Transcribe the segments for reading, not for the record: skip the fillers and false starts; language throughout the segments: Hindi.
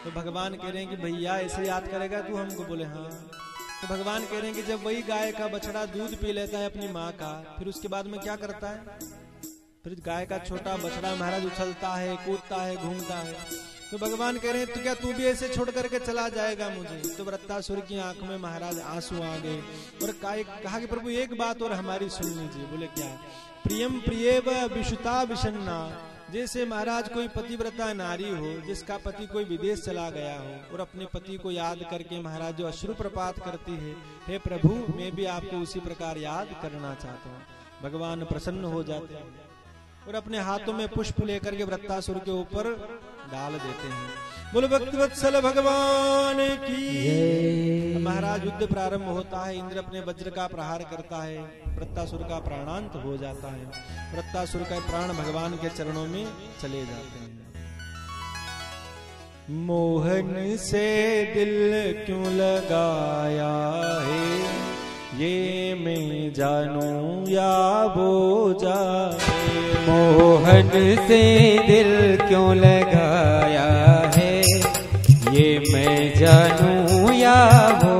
तो भगवान कह रहे हैं कि भैया ऐसे याद करेगा तू हमको? बोले हाँ। तो भगवान कह रहे हैं कि जब वही गाय का बछड़ा दूध पी लेता है अपनी माँ का, फिर उसके बाद में क्या करता है? फिर गाय का छोटा बछड़ा महाराज उछलता है, कूदता है, घूमता है। तो भगवान कह रहे हैं तो क्या तू भी ऐसे छोड़ करके चला जाएगा मुझे? तो वृत्तासुर की आंख में महाराज आंसू आ गए और कहा कि प्रभु एक बात और हमारी सुन लीजिए। बोले क्या? प्रियम प्रियेव विशुता विषन्ना। जैसे महाराज कोई पतिव्रता नारी हो जिसका पति कोई विदेश चला गया हो और अपने पति को याद करके महाराज जो अश्रुप्रपात करती है, हे प्रभु मैं भी आपको उसी प्रकार याद करना चाहता हूँ। भगवान प्रसन्न हो जाते हैं और अपने हाथों में पुष्प लेकर के वृत्तासुर के ऊपर डाल देते हैं। बोलो भक्तवत्सल भगवान की। महाराज युद्ध प्रारंभ होता है, इंद्र अपने वज्र का प्रहार करता है, वृत्तासुर का प्राणांत हो जाता है। वृत्तासुर का प्राण भगवान के चरणों में चले जाते हैं। मोहन से दिल क्यों लगाया है, ये मैं जानूं या वो जाने। मोहन से दिल क्यों लगाया है, ये मैं जानूं या वो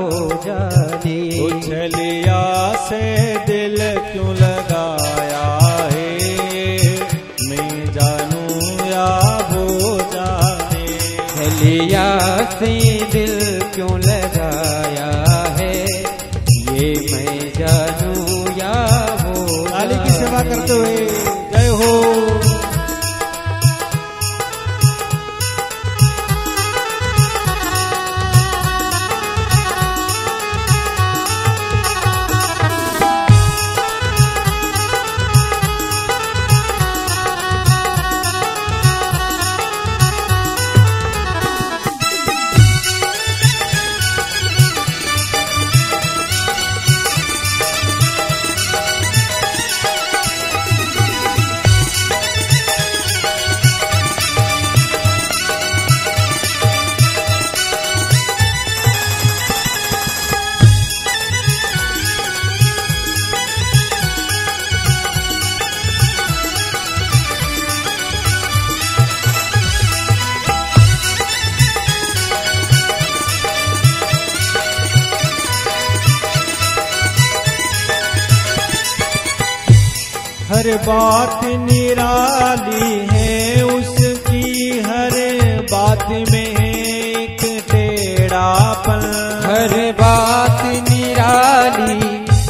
जाने। उछलिया से दिल क्यों लगाया है, मैं जानूं या वो जाने। उछलिया से दिल क्यों लगाया है, ये मैं जानूं या वो। काली की सेवा करते हुए जय हो। हर बात निराली है उसकी, हर बात में एक टेढ़ापन। हर बात निराली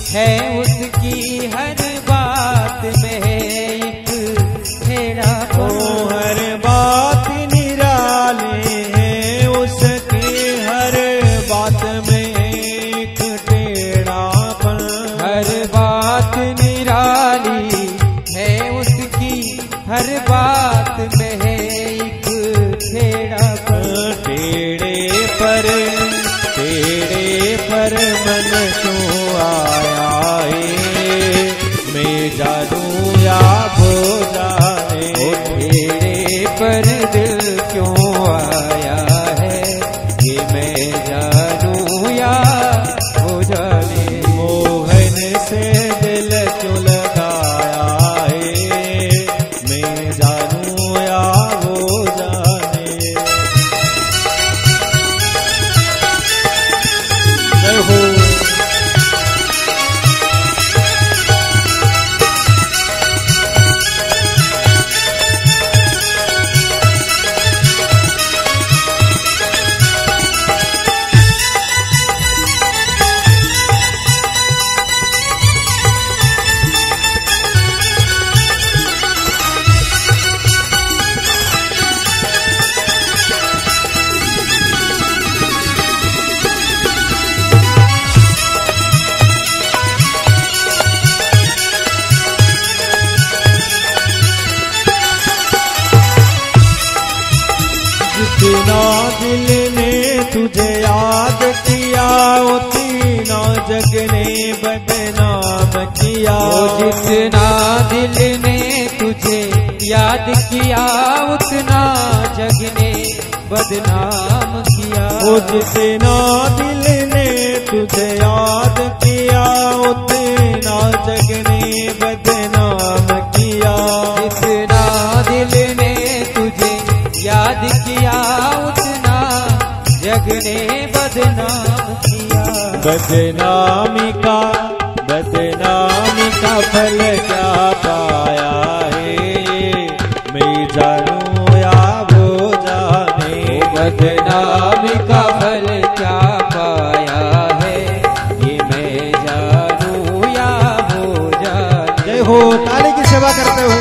है उसकी, हर बात में एक टेढ़ापन। हर बात निराली है उसकी, हर बात में एक टेढ़ापन। हर बात निराली है उसकी, हर बात में है एक टेढ़ापन। टेढ़े पर मन क्यों आया है, मैं जानूं या वो जाने। टेढ़े पर दिल क्यों आया है, ये मैं जानूं या वो जाने। मोहन से दिल क्यों लगाया है, मैं जानूं या वो जाने। जय हो। जितना दिल ने तुझे याद किया, उतना जग ने बदनाम किया। जितना दिल ने तुझे याद किया, उतना जग ने बदनाम किया। जितना दिल ने तुझे याद किया, उतना जग ने बदनाम किया। जितना दिल ने तुझे याद किया, उतना जग ने बदनाम किया। बदनामी का फल क्या पाया है, मैं जानूं या वो जाने। बदनामी का फल क्या पाया है, ये मैं जानूं या वो जाने। जय हो, ताली की सेवा करते हो।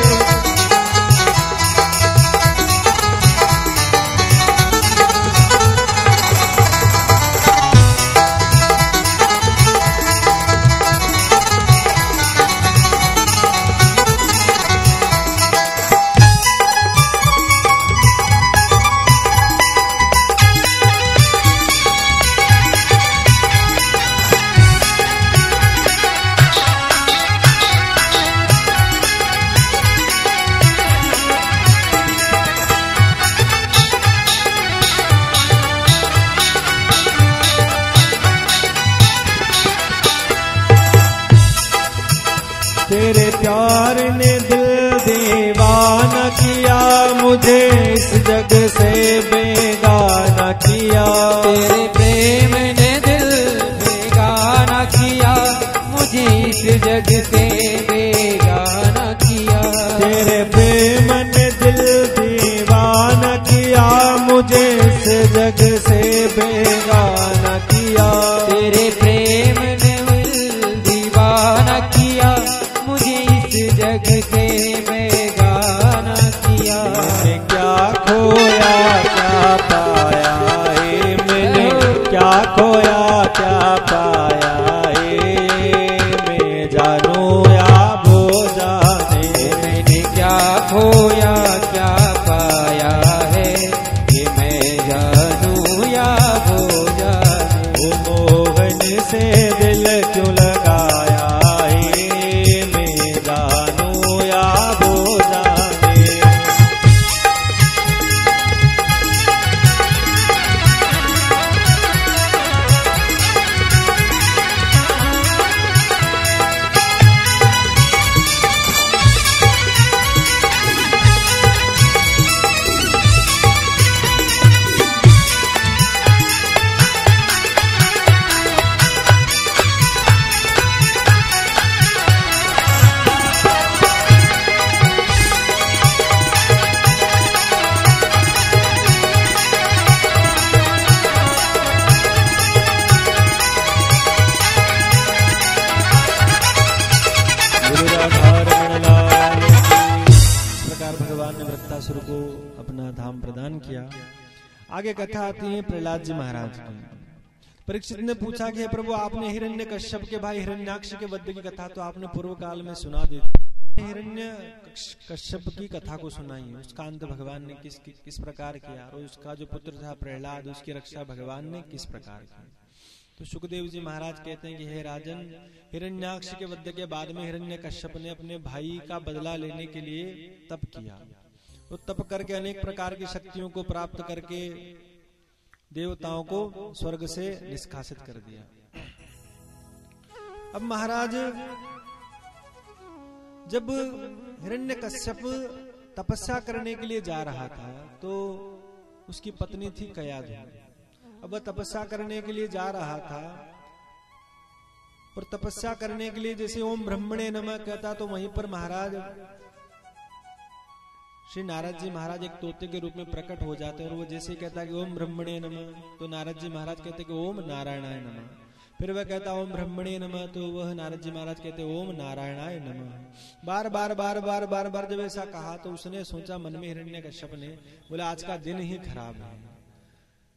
तेरे प्यार ने दिल दीवाना किया, मुझे इस जग से बेगाना किया। तेरे प्रेम ने दिल बेगाना किया, मुझे इस जग से बेगाना किया। तेरे प्रेम ने दिल दीवाना किया, मुझे इस जग से बेगाना किया। तेरे प्रेम ने दिल दीवाना किया, जग से बेगाना किया। मैंने क्या खोया क्या पाया है, मैंने क्या खोया क्या पाया है, मैं जानूं या वो जाने। मैंने क्या खोया क्या पाया है, ये मैं जानूं या वो जाने। वो मोहन से दिल क्यों लगाया, को अपना धाम प्रदान किया। आगे कथा आती है प्रहलाद जी महाराज की। परीक्षित ने पूछा कि प्रभु आपने हिरण्यकश्यप के भाई हिरण्याक्ष के वध की कथा तो आपने पूर्व काल में सुना दी, हिरण्यकश्यप की कथा को सुनाई, उसका अंत भगवान ने किस प्रकार किया और उसका जो पुत्र था प्रहलाद उसकी रक्षा भगवान ने किस प्रकार की। तो सुखदेव जी महाराज कहते हैं कि हे राजन, हिरण्याक्ष के वध के बाद में हिरण्यकश्यप ने अपने भाई का बदला लेने के लिए तप किया। तो तप करके अनेक प्रकार की शक्तियों को प्राप्त करके देवताओं को स्वर्ग से निष्कासित कर दिया। अब महाराज जब हिरण्यकश्यप तपस्या करने के लिए जा रहा था तो उसकी पत्नी थी कयाधु। अब वह तपस्या करने के लिए जा रहा था और तपस्या करने के लिए जैसे ओम ब्रह्मणे नमः कहता तो वहीं पर महाराज श्री नारद जी महाराज एक तोते के रूप में प्रकट हो जाते हैं और वो जैसे कहता कि ओम ब्रह्मणे नमः तो नारद जी महाराज कहते कि ओम नारायणाय नमः। फिर वह कहता ओम ब्रह्मणे नमः तो वह नारद जी महाराज कहते ओम नारायणाय नमः। बार बार बार बार बार बार जब ऐसा कहा तो उसने सोचा मन में हिरण्यकश्यप ने, बोला आज का दिन ही खराब है,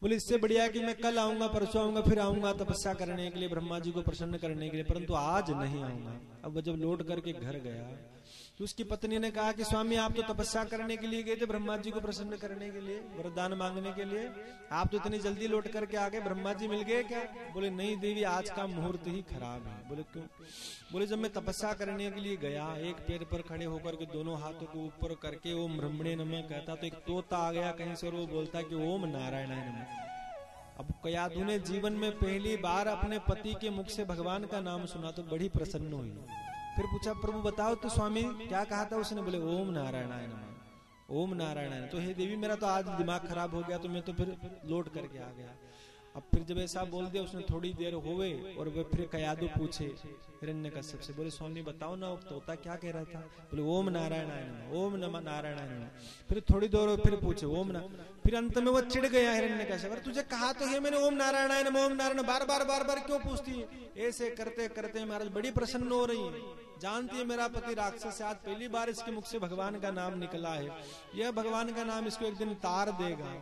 बोले इससे बढ़िया कि मैं कल आऊंगा परसों आऊंगा फिर आऊंगा तपस्या करने के लिए ब्रह्मा जी को प्रसन्न करने के लिए, परंतु आज नहीं आऊंगा। अब वह जब लौट करके घर गया तो उसकी पत्नी ने कहा कि स्वामी आप तो तपस्या करने के लिए गए थे ब्रह्मा जी को प्रसन्न करने के लिए, वरदान मांगने के लिए, आप तो इतनी जल्दी लौट करके आ गए, ब्रह्मा जी मिल गए क्या? बोले नहीं देवी आज का मुहूर्त ही खराब है। बोले क्यों? बोले जब मैं तपस्या करने के लिए गया, एक पैर पर खड़े होकर के दोनों हाथों को ऊपर करके ओम ब्रह्मणे नमः कहता तो एक तोता आ गया कहीं से और वो बोलता कि ओम नारायणाय नमः। अब कयाधु ने जीवन में पहली बार अपने पति के मुख से भगवान का नाम सुना तो बड़ी प्रसन्न हुई। फिर पूछा प्रभु बताओ तो स्वामी क्या कहा था उसने? बोले ओम नारायणाय नमः। ओम नारायण। तो हे देवी मेरा तो आज दिमाग खराब हो गया, तो मैं तो फिर लौट करके आ गया। अब फिर जब ऐसा बोल दिया, उसने थोड़ी देर होवे और वह फिर कयादु पूछे हिरण्यकश्यप से, बोले स्वामी बताओ ना तोता क्या कह रहा था? बोले ओम नारायणाय नमः, ओम नमः नारायणाय नमः। फिर थोड़ी देर फिर पूछे ओम ना, फिर अंत में वो चिढ़ गया हिरण्यकश्यप, अरे तुझे कहा तो है मैंने ओम नारायणाय नमः, ओम नारायण, बार बार क्यों पूछती है? ऐसे करते करते महाराज बड़ी प्रसन्न हो रही है, जानती है मेरा पति राक्षस है, आज पहली बार इसके मुख से भगवान का नाम निकला है, यह भगवान का नाम इसको एक दिन तार देगा।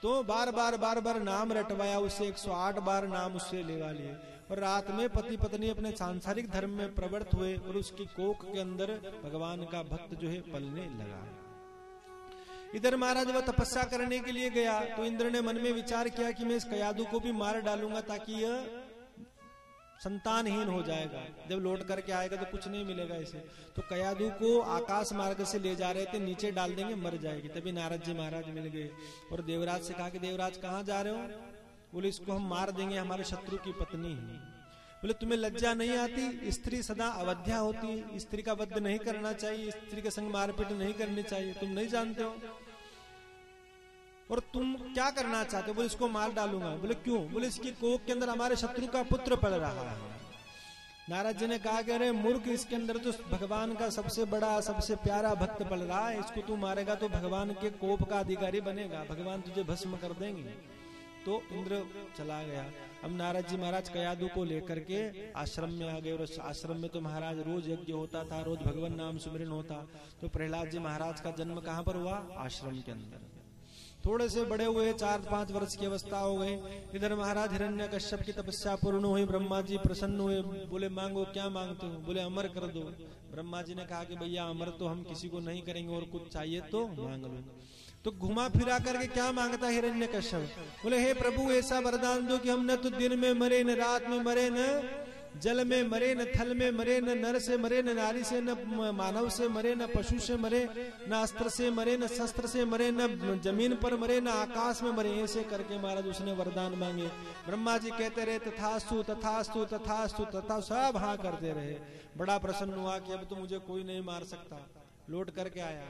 तो बार बार नाम रटवाया उससे, 108 बार नाम उससे लेवा लिए। और रात में पति पत्नी अपने सांसारिक धर्म में प्रवृत्त हुए और उसकी कोख के अंदर भगवान का भक्त जो है पलने लगा। इधर महाराज वह तपस्या करने के लिए गया तो इंद्र ने मन में विचार किया कि मैं इस कयादु को भी मार डालूंगा ताकि यह संतानहीन हो जाएगा, जब लौट करके आएगा तो कुछ नहीं मिलेगा इसे। तो कयादु को आकाश मार्ग से ले जा रहे थे, नीचे डाल देंगे मर जाएगी। तभी नारद जी महाराज मिल गए और देवराज से कहा कि देवराज कहाँ जा रहे हो? बोले इसको हम मार देंगे, हमारे शत्रु की पत्नी है। बोले तुम्हें लज्जा नहीं आती? स्त्री सदा अवध्या होती है, स्त्री का वध नहीं करना चाहिए, स्त्री के संग मारपीट नहीं करनी चाहिए, तुम नहीं जानते हो? और तुम क्या करना चाहते हो? बोले इसको मार डालूंगा। बोले क्यों? बोले इसकी कोख के अंदर हमारे शत्रु का पुत्र पल रहा है। नारद जी ने कहा कि अरे मूर्ख, इसके अंदर तो भगवान का सबसे बड़ा सबसे प्यारा भक्त पल रहा है, इसको तू मारेगा तो भगवान के कोप का अधिकारी बनेगा, भगवान तुझे भस्म कर देंगे। तो इंद्र चला गया। अब नारद जी महाराज कयादु को लेकर के आश्रम में आ गए और आश्रम में तो महाराज रोज यज्ञ होता था, रोज भगवान नाम सुमिरन होता। तो प्रहलाद जी महाराज का जन्म कहाँ पर हुआ? आश्रम के अंदर। थोड़े से बड़े हुए, 4-5 वर्ष की अवस्था हो गए। इधर महाराज हिरण्यकश्यप की तपस्या पूर्ण हुई, ब्रह्मा जी प्रसन्न हुए, बोले मांगो, क्या मांगते हो? बोले अमर कर दो। ब्रह्मा जी ने कहा कि भैया अमर तो हम किसी को नहीं करेंगे, और कुछ चाहिए तो मांग लो। तो घुमा फिरा करके क्या मांगता हिरण्यकश्यप? बोले हे प्रभु ऐसा वरदान दो कि हम न तो दिन में मरे, न रात में मरे, न जल में मरे, न थल में मरे, न नर से मरे, न नारी से, न मानव से मरे, न पशु से मरे, न अस्त्र से मरे, न शस्त्र से मरे, न जमीन पर मरे, न आकाश में मरे। ऐसे करके महाराज उसने वरदान मांगे। ब्रह्मा जी कहते रहे तथास्तु तथास्तु तथास्तु तथा, सब हाँ करते रहे। बड़ा प्रसन्न हुआ कि अब तो मुझे कोई नहीं मार सकता। लौट करके आया।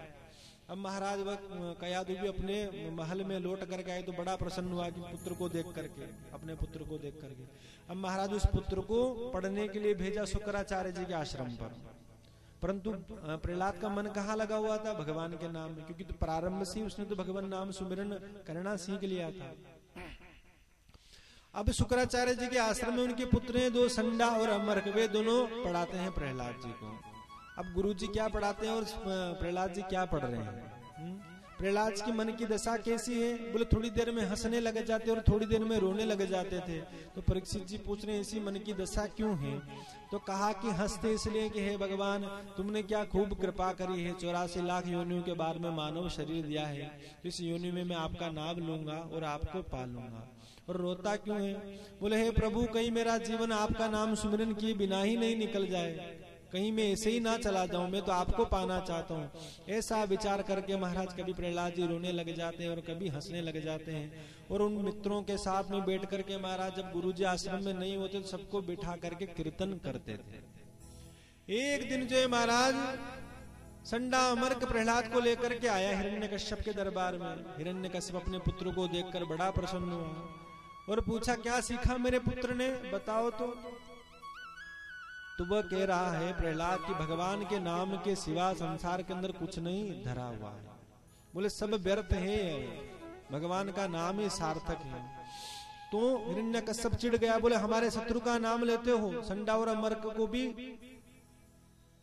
अब महाराज वह कयादु भी अपने महल में लौट करके आए तो बड़ा प्रसन्न हुआ कि पुत्र को देख करके, अपने पुत्र को देख करके। अब महाराज उस पुत्र को पढ़ने के लिए भेजा शुक्राचार्य जी के आश्रम पर। परंतु प्रहलाद का मन कहाँ लगा हुआ था? भगवान के नाम में, क्योंकि तो प्रारंभ से उसने तो भगवान नाम सुमिरन करना सीख लिया था। अब शुक्राचार्य जी के आश्रम में उनके पुत्र हैं 2 संडा और अमर्क, वे दोनों पढ़ाते हैं प्रहलाद जी को। अब गुरु जी क्या पढ़ाते हैं और प्रहलाद जी क्या पढ़ रहे हैं? प्रहलाद की मन की दशा कैसी है? बोले थोड़ी देर में हंसने लग जाते और थोड़ी देर में रोने लग जाते थे। तो परीक्षित जी पूछ रहे हैं ऐसी मन की दशा क्यों है? तो कहा कि हंसते इसलिए कि हे भगवान तुमने क्या खूब कृपा करी है, 84 लाख योनियों के बाद में मानव शरीर दिया है, इस योनि में मैं आपका नाम लूंगा और आपको पालूंगा। और रोता क्यों है? बोले हे प्रभु कहीं मेरा जीवन आपका नाम सुमिरन किए बिना ही नहीं निकल जाए, कहीं मैं ऐसे ही ना चला जाऊं, मैं तो आपको पाना चाहता हूँ। ऐसा विचार करके महाराज कभी प्रहलाद जी रोने लग जाते हैं और कभी हंसने लग जाते हैं। और उन मित्रों के साथ में बैठ करके महाराज जब गुरुजी आश्रम में नहीं होते तो सबको बिठा करके कीर्तन करते थे। एक दिन जो है महाराज संडा अमर्क प्रहलाद को लेकर के आया हिरण्यकश्यप के दरबार में। हिरण्यकश्यप अपने पुत्र को देखकर बड़ा प्रसन्न हुआ और पूछा क्या सीखा मेरे पुत्र ने, बताओ तो वह कह रहा है प्रहलाद कि भगवान के नाम के सिवा संसार के अंदर कुछ नहीं धरा हुआ है। बोले सब व्यर्थ है, भगवान का नाम ही सार्थक है। तो हिरण्यकश्यप चिढ़ गया, बोले हमारे शत्रु का नाम लेते हो। संडा और अमर्क को भी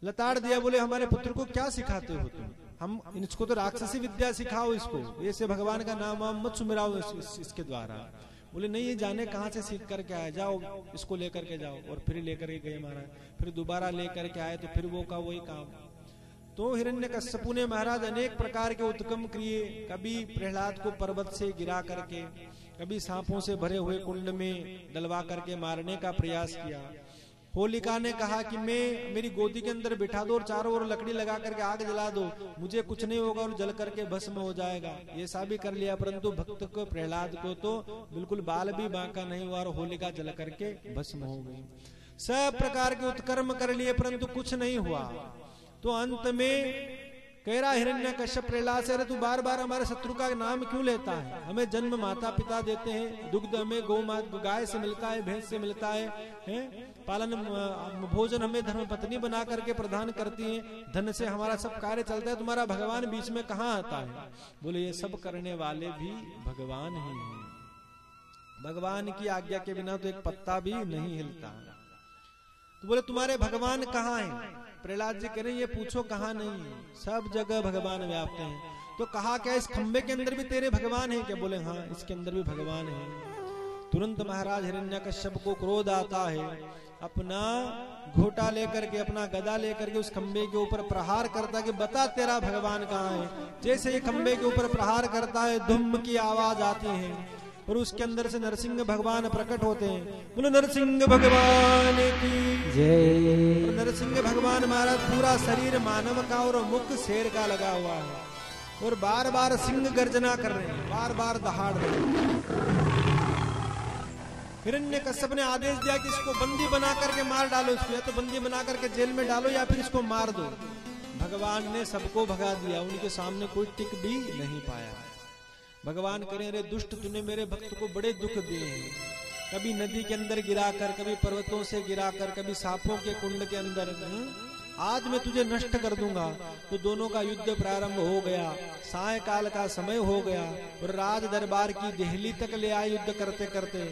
लताड़ दिया, बोले हमारे पुत्र को क्या सिखाते हो तुम? हम इसको तो राक्षसी विद्या सिखाओ, इसको ऐसे भगवान का नाम मत सुमिराओ इसके द्वारा। बोले नहीं ये जाने कहाँ से सीख करके आए, जाओ इसको लेकर के जाओ। और फिर लेकर के गए महाराज, फिर दोबारा लेकर के आए तो फिर वो का वही काम। तो हिरण्यकश्यपु ने महाराज अनेक प्रकार के उत्कम किए, कभी प्रहलाद को पर्वत से गिरा करके, कभी सांपों से भरे हुए कुंड में डलवा करके मारने का प्रयास किया। होलिका ने कहा कि मैं मेरी गोदी के अंदर बिठा दो और चारों ओर लकड़ी लगा करके आग जला दो, मुझे कुछ नहीं होगा और जल करके भस्म हो जाएगा। ये सब भी कर लिया, परंतु भक्त को प्रहलाद को तो बिल्कुल बाल भी बांका नहीं हुआ और होलिका जल करके भस्म हो गई। सब प्रकार के उत्कर्म कर लिए परंतु कुछ नहीं हुआ। तो अंत में कह रहा हिरण्यकश्यप प्रहलाद से, अरे तू बार बार हमारे शत्रु का नाम क्यों लेता है? हमें जन्म माता पिता देते हैं, दुग्ध हमें गाय से मिलता है, भैंस से मिलता है, पालन भोजन हमें धर्म पत्नी बना करके प्रदान करती है, धन से हमारा सब कार्य चलता है, तुम्हारा भगवान बीच में कहाँ आता है? बोले ये सब करने वाले भी भगवान ही हैं। भगवान की आज्ञा के बिना तो एक पत्ता भी नहीं हिलता। तो बोले तुम्हारे भगवान कहाँ हैं? प्रहलाद जी कह रहे ये पूछो कहाँ नहीं है, सब जगह भगवान व्याप्त हैं। तो कहा क्या इस खंबे के अंदर भी तेरे भगवान हैं क्या? बोले हाँ इसके अंदर भी भगवान है। तुरंत महाराज हिरण्यकश्यप को क्रोध आता है, अपना घोटा लेकर के, अपना गदा लेकर के उस खंबे के ऊपर प्रहार करता कि बता तेरा भगवान कहाँ है। जैसे ये खंबे के ऊपर प्रहार करता है, धुम की आवाज आती है और उसके अंदर से नरसिंह भगवान प्रकट होते हैं। बोलो नरसिंह भगवान की जय। नरसिंह भगवान महाराज पूरा शरीर मानव का और मुख शेर का लगा हुआ है और बार बार सिंह गर्जना कर रहे हैं, बार बार दहाड़ रहे हैं। हिरण्यकश्यप ने आदेश दिया कि इसको बंदी बना करके मार डालो, इसको या तो बंदी बना करके जेल में डालो या फिर इसको मार दो। भगवान ने सबको भगा दिया, उनके सामने कोई टिक भी नहीं पाया। भगवान करें, अरे दुष्ट तूने मेरे भक्त को बड़े दुख दिए हैं, कभी नदी के अंदर गिराकर, कभी पर्वतों से गिराकर, कभी सांपों के कुंड के अंदर, आज मैं तुझे नष्ट कर दूंगा। तो दोनों का युद्ध प्रारंभ हो गया, सायकाल का समय हो गया और राज दरबार की देहली तक ले आए युद्ध करते करते।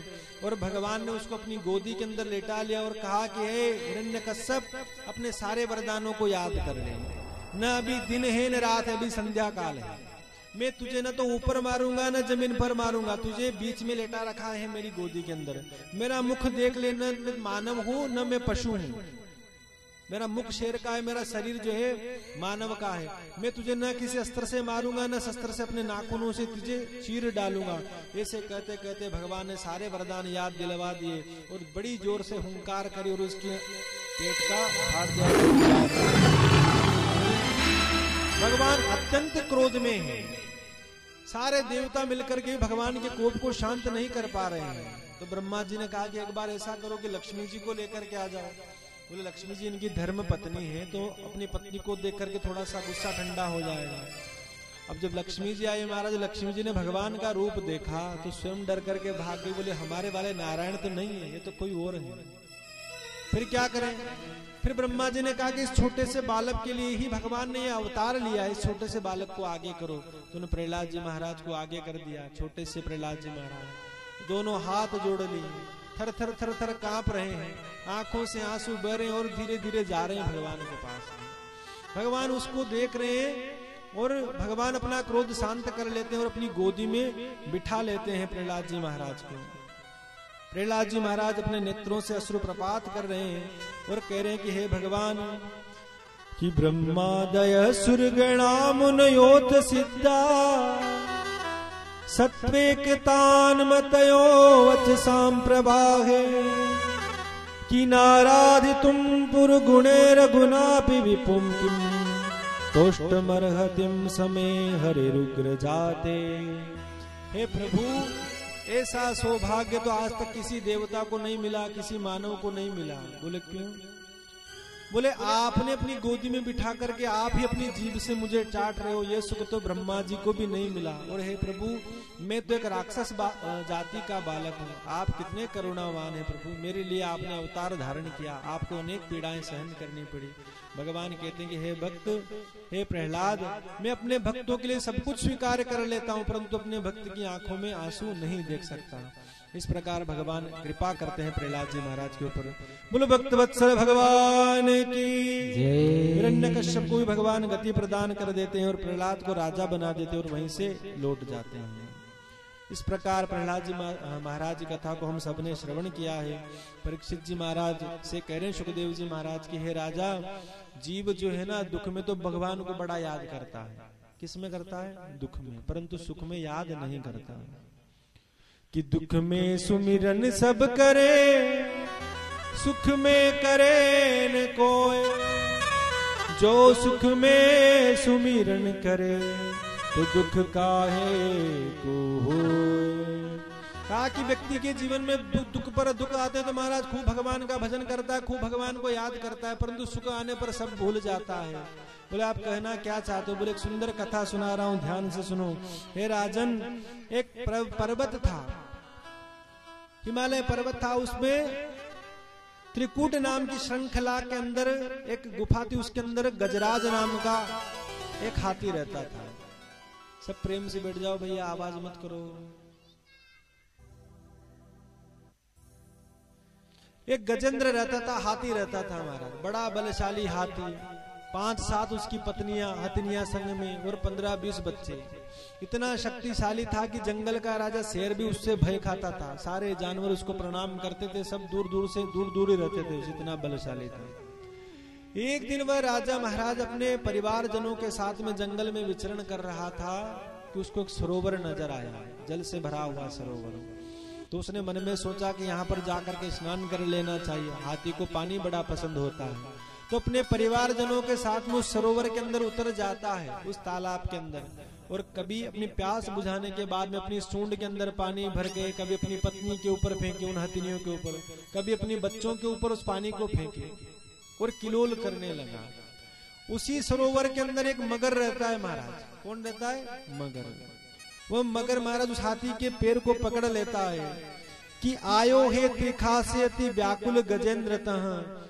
और भगवान ने उसको अपनी गोदी के अंदर लेटा लिया और कहा कि हे हिरण्यकश्यप अपने सारे वरदानों को याद कर ले, न अभी दिन है न रात है, अभी संध्या काल है। मैं तुझे न तो ऊपर मारूंगा न जमीन पर मारूंगा, तुझे बीच में लेटा रखा है मेरी गोदी के अंदर। मेरा मुख देख ले, न मैं मानव हूं न मैं पशु हूं। मेरा मुख शेर का है, मेरा शरीर जो है मानव का है। मैं तुझे न किसी अस्त्र से मारूंगा न शस्त्र से अपने नाखूनों से तुझे चीर डालूंगा। ऐसे कहते कहते भगवान ने सारे वरदान याद दिलवा दिए और बड़ी जोर से हुंकार करी और उसके पेट का फाड़ दिया। भगवान अत्यंत क्रोध में है, सारे देवता मिलकर के भगवान के कोप को शांत नहीं कर पा रहे हैं। तो ब्रह्मा जी ने कहा कि एक बार ऐसा करो कि लक्ष्मी जी को लेकर के आ जाओ। बोले लक्ष्मी जी इनकी धर्म पत्नी है, तो अपनी पत्नी को देख करके थोड़ा सा गुस्सा ठंडा हो जाएगा। अब जब लक्ष्मी जी आई महाराज, लक्ष्मी जी ने भगवान का रूप देखा तो स्वयं डर करके भाग गई। बोले हमारे वाले नारायण तो नहीं है, ये तो कोई और है, फिर क्या करें? फिर ब्रह्मा जी ने कहा कि इस छोटे से बालक के लिए ही भगवान ने ये अवतार लिया, इस छोटे से बालक को आगे करो। तो उन्होंने प्रहलाद जी महाराज को आगे कर दिया। छोटे से प्रहलाद जी महाराज दोनों हाथ जोड़ लिए, थर थर थर थर कांप रहे हैं, आंखों से आंसू बह रहे हैं और धीरे धीरे जा रहे हैं भगवान के पास। भगवान उसको देख रहे हैं और भगवान अपना क्रोध शांत कर लेते हैं और अपनी गोदी में बिठा लेते हैं प्रहलाद जी महाराज को। प्रहलाद जी महाराज अपने नेत्रों से अश्रु प्रपात कर रहे हैं और कह रहे हैं कि हे भगवान, कि ब्रह्मादय सुरगणा मुनयोत सिद्धा सत्वेकतान मतयो वचसां प्रभाहे, कि नाराधितुं पुरगुणेर गुणापि विपुं किं तोष्टमर्हतिं समे हरिरुग्र जाते। हे प्रभु, ऐसा सौभाग्य तो आज तक किसी देवता को नहीं मिला, किसी मानव को नहीं मिला। बोले क्यों? बोले आपने अपनी गोदी में बिठा करके आप ही अपनी जीभ से मुझे चाट रहे हो, ये सुख तो ब्रह्मा जी को भी नहीं मिला। और हे प्रभु, मैं तो एक राक्षस जाति का बालक हूँ, आप कितने करुणावान हैं प्रभु, मेरे लिए आपने अवतार धारण किया, आपको अनेक पीड़ाएं सहन करनी पड़ी। भगवान कहते हैं कि हे भक्त, हे प्रहलाद, मैं अपने भक्तोों के लिए सब कुछ स्वीकार कर लेता हूँ, परंतु अपने भक्त की आंखों में आंसू नहीं देख सकता। इस प्रकार भगवान कृपा करते हैं प्रहलाद जी महाराज के ऊपर। बोलो भक्त वत्सल भगवान की जय। हिरण्यकश्यप को भी भगवान गति प्रदान कर देते हैं और प्रहलाद को राजा बना देते हैं और वहीं से लौट जाते हैं। इस प्रकार प्रहलाद जी महाराज की कथा को हम सबने श्रवण किया है। परीक्षित जी महाराज से कह रहे हैं सुखदेव जी महाराज की, हे राजा, जीव जो है ना दुख में तो भगवान को बड़ा याद करता है। किस में करता है? दुख में, परंतु सुख में याद नहीं करता। कि दुख में सुमिरन सब करे, सुख में करे न कोई, जो सुख में सुमिरन करे तो दुख काहे को होए। कहा कि व्यक्ति के जीवन में दुख पर दुख आते हैं तो महाराज खूब भगवान का भजन करता है, खूब भगवान को याद करता है, परंतु सुख आने पर सब भूल जाता है। बोले आप कहना क्या चाहते हो? बोले एक सुंदर कथा सुना रहा हूं, ध्यान से सुनो। हे राजन, एक पर्वत था, हिमालय पर्वत था, उसमें त्रिकूट नाम की श्रृंखला के अंदर एक गुफा थी, उसके अंदर गजराज नाम का एक हाथी रहता था। सब प्रेम से बैठ जाओ भैया, आवाज मत करो। एक गजेंद्र रहता था, हाथी रहता था हमारा, बड़ा बलशाली हाथी, 5-7 उसकी पत्नियां हथनियां संग में और 15-20 बच्चे। इतना शक्तिशाली था कि जंगल का राजा शेर भी उससे भय खाता था, सारे जानवर उसको प्रणाम करते थे, सब दूर दूर ही रहते थे, इतना बलशाली था। एक दिन वह राजा महाराज अपने परिवारजनों के साथ में जंगल में विचरण कर रहा था कि उसको एक सरोवर नजर आया, जल से भरा हुआ सरोवर। तो उसने मन में सोचा कि यहाँ पर जाकर के स्नान कर लेना चाहिए, हाथी को पानी बड़ा पसंद होता है। तो अपने परिवारजनों के साथ में उस सरोवर के अंदर उतर जाता है, उस तालाब के अंदर, और कभी अपनी प्यास बुझाने के बाद में अपनी सूंड के अंदर पानी भर के कभी अपनी पत्नी के ऊपर फेंके, उन हथिनियों के ऊपर, कभी अपने बच्चों के ऊपर उस पानी को फेंके और किलोल करने लगा। उसी सरोवर के अंदर एक मगर रहता है महाराज। कौन रहता है? मगर। वो मगर महाराज उस हाथी के पैर को पकड़ लेता है कि आयो हे त्रिखासे अति व्याकुल गजेंद्र तह,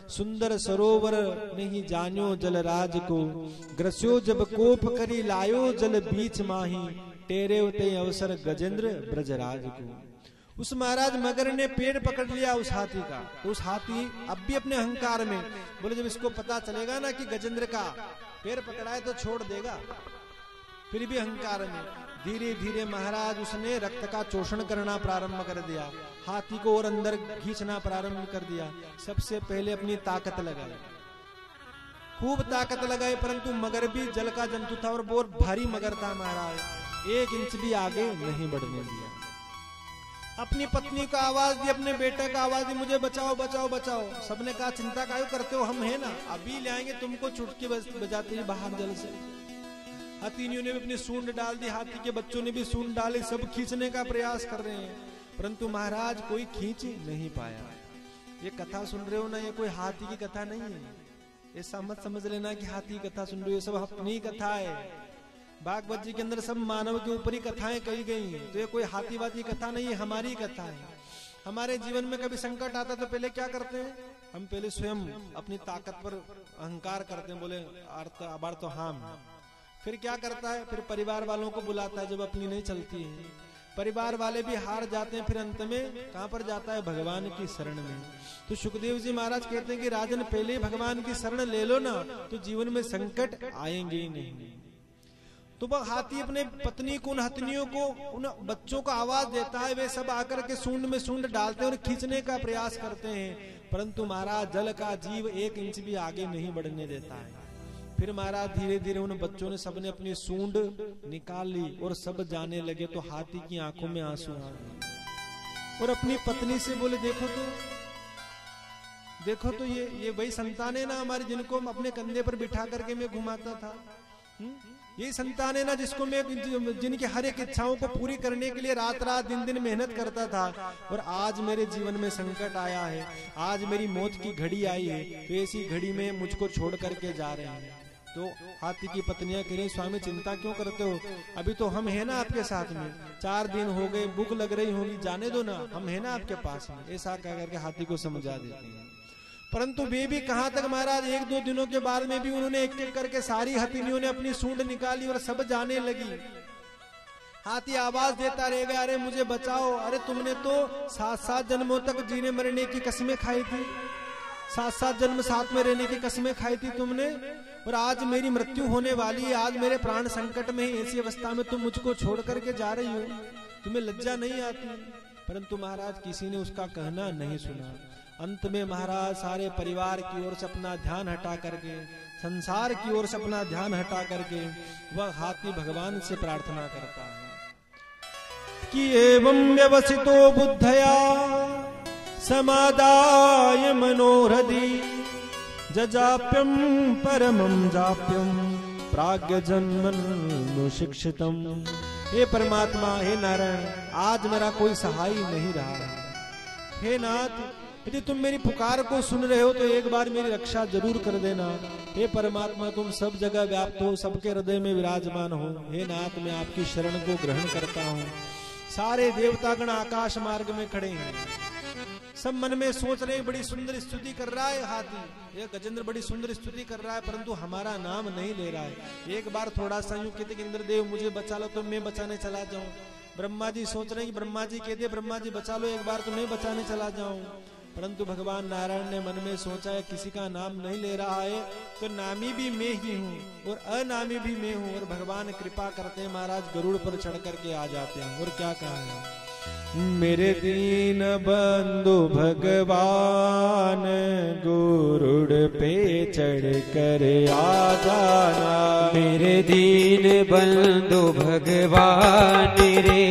सुंदर सरोवर नहीं जान्यो जलराज को, ग्रस्यो जब कोप करी लायो जल बीच माही, टेरे उते अवसर गजेंद्र ब्रजराज को। उस महाराज मगर ने पेड़ पकड़ लिया उस हाथी का। तो उस हाथी अब भी अपने अहंकार में बोले, जब इसको पता चलेगा ना कि गजेंद्र का पैर पकड़ा है तो छोड़ देगा, फिर भी अहंकार में धीरे धीरे महाराज उसने रक्त का शोषण करना प्रारंभ कर दिया, हाथी को और अंदर खींचना प्रारंभ कर दिया। सबसे पहले अपनी ताकत लगाई, खूब ताकत लगाई, परंतु मगर भी जल का जंतु था और बहुत भारी मगर था महाराज, 1 इंच भी आगे नहीं बढ़ने दिया। अपनी पत्नी का आवाज दी, अपने बेटे का आवाज दी, मुझे बचाओ बचाओ बचाओ। सबने कहा चिंता काहे करते हो, हम है ना, अभी ले आएंगे तुमको, चुटकी बजाते ही बाहर जल से। हथिनियों ने भी अपनी सूंड डाल दी, हाथी के बच्चों ने भी सूंड डाली, सब खींचने का प्रयास कर रहे हैं, परंतु महाराज कोई खींच नहीं पाया। ये कथा सुन रहे हो ना, ये कोई हाथी की कथा नहीं है, ऐसा मत समझ लेना कि हाथी की कथा सुन रहे हो, ये सब अपनी कथा है। भागवत जी के अंदर सब मानव के ऊपर ही कथाएं कही गई हैं, तो ये कोई हाथीवादी कथा नहीं है, हमारी कथा है। हमारे जीवन में कभी संकट आता तो पहले क्या करते हैं, हम पहले स्वयं अपनी ताकत पर अहंकार करते हैं, बोले आबार तो हम। फिर क्या करता है, फिर परिवार वालों को बुलाता है जब अपनी नहीं चलती है, परिवार वाले भी हार जाते हैं, फिर अंत में कहां पर जाता है, भगवान की शरण में। तो सुखदेव जी महाराज कहते हैं कि राजन पहले ही भगवान की शरण ले लो ना, तो जीवन में संकट आएंगे ही नहीं। तो वह हाथी अपने पत्नी को, उन हथनियों को, उन बच्चों को आवाज देता है, वे सब आकर के सूंड में सूंड डालते हैं और खींचने का प्रयास करते हैं, परंतु महाराज जल का जीव 1 इंच भी आगे नहीं बढ़ने देता है। फिर महाराज धीरे धीरे उन बच्चों ने सबने अपनी सूंड निकाल ली और सब जाने लगे। तो हाथी की आंखों में आंसू आ गए और अपनी पत्नी से बोले, देखो तो ये वही संतान है ना हमारी, जिनको हम अपने कंधे पर बिठा करके मैं घुमाता था, यही संतान है ना जिसको मैं, जिनकी हर एक इच्छाओं को पूरी करने के लिए रात रात दिन दिन मेहनत करता था, और आज मेरे जीवन में संकट आया है, आज मेरी मौत की घड़ी आई है, तो ऐसी घड़ी में मुझको छोड़ करके जा रहे हैं। तो हाथी की पत्नियां कह रही, स्वामी चिंता क्यों करते हो, अभी तो हम है ना आपके साथ में, 4 दिन हो गए, भूख लग रही होगी, जाने दो ना, हम है ना आपके पास में, ऐसा कह करके हाथी को समझा देती है। परंतु वे भी कहां तक महाराज, 1-2 दिनों के बाद में भी उन्होंने एक एक करके सारी हथिनियों ने अपनी सूंड निकाली और सब जाने लगी। हाथी आवाज देता रह गया, अरे मुझे बचाओ, अरे तुमने तो 7-7 जन्मों तक जीने मरने की कसमें खाई थी, 7-7 जन्म साथ में रहने की कसमें खाई थी तुमने, और आज मेरी मृत्यु होने वाली है, आज मेरे प्राण संकट में है, ऐसी अवस्था में तुम मुझको छोड़ करके जा रही हो, तुम्हें लज्जा नहीं आती। परंतु महाराज किसी ने उसका कहना नहीं सुना। अंत में महाराज सारे परिवार की ओर से अपना ध्यान हटा करके, संसार की ओर से अपना ध्यान हटा करके वह हाथी भगवान से प्रार्थना करता है कि एवं व्यवसितो बुद्धया समादाय मनोहृदि जजाप्यम परमं जाप्यम प्राज्ञ जन्मनु शिक्षितम। हे परमात्मा, हे नारायण, आज मेरा कोई सहाय नहीं रहा है, हे नाथ यदि तुम मेरी पुकार को सुन रहे हो तो एक बार मेरी रक्षा जरूर कर देना। हे परमात्मा, तुम सब जगह व्याप्त हो, सबके हृदय में विराजमान हो। हे नाथ, मैं आपकी शरण को ग्रहण करता हूँ। सारे देवतागण आकाश मार्ग में खड़े हैं, सब मन में सोच रहे हैं, बड़ी सुंदर स्तुति कर रहा है हाथी, ये गजेंद्र बड़ी सुंदर स्तुति कर रहा है, परंतु हमारा नाम नहीं ले रहा है। एक बार थोड़ा सा यूं कहते कि इंद्रदेव मुझे बचा लो तो मैं बचाने चला जाऊं। ब्रह्मा जी सोच रहे हैं कि ब्रह्मा जी कहते ब्रह्मा जी बचा लो एक बार तो मैं बचाने चला जाऊं, परंतु भगवान नारायण ने मन में सोचा है किसी का नाम नहीं ले रहा है तो नामी भी मैं ही हूँ और अनामी भी मैं हूँ। और भगवान कृपा करते हैं, महाराज गरुड़ पर चढ़ करके आ जाते हैं। और क्या कहा है, मेरे दीन बंधु भगवान गरुड़ पे चढ़ कर आ जाना। मेरे दीन बंधु भगवान रे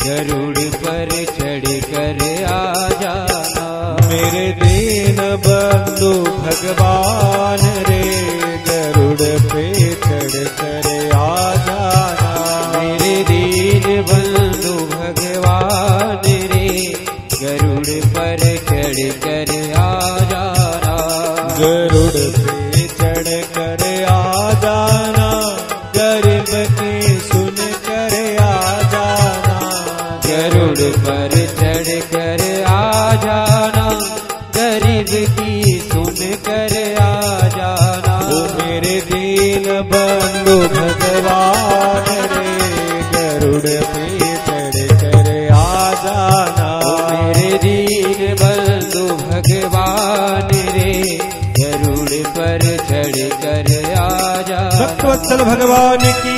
गरुड़ पर चढ़ कर आ जाना। मेरे दीन बंधु भगवान रे गरुड़ पे चढ़ कर आ जाना। मेरे दीन बंधु भगवान रे गरुड़ पर चढ़ कर आ जाना। गरुड़ पे चढ़ कर आ जाना, गरीब की सुन कर आ जाना। गरुड़ पर चढ़ कर आ जाना, गरीब की सुन कर आ जाना। वो मेरे दीन बंधु भगवान रे गरुड़ पे चढ़ कर आ जाना। मेरे दीन बंधु भगवान रे गरुड़ पर चढ़ कर आ जाना। भक्तवत्सल भगवान की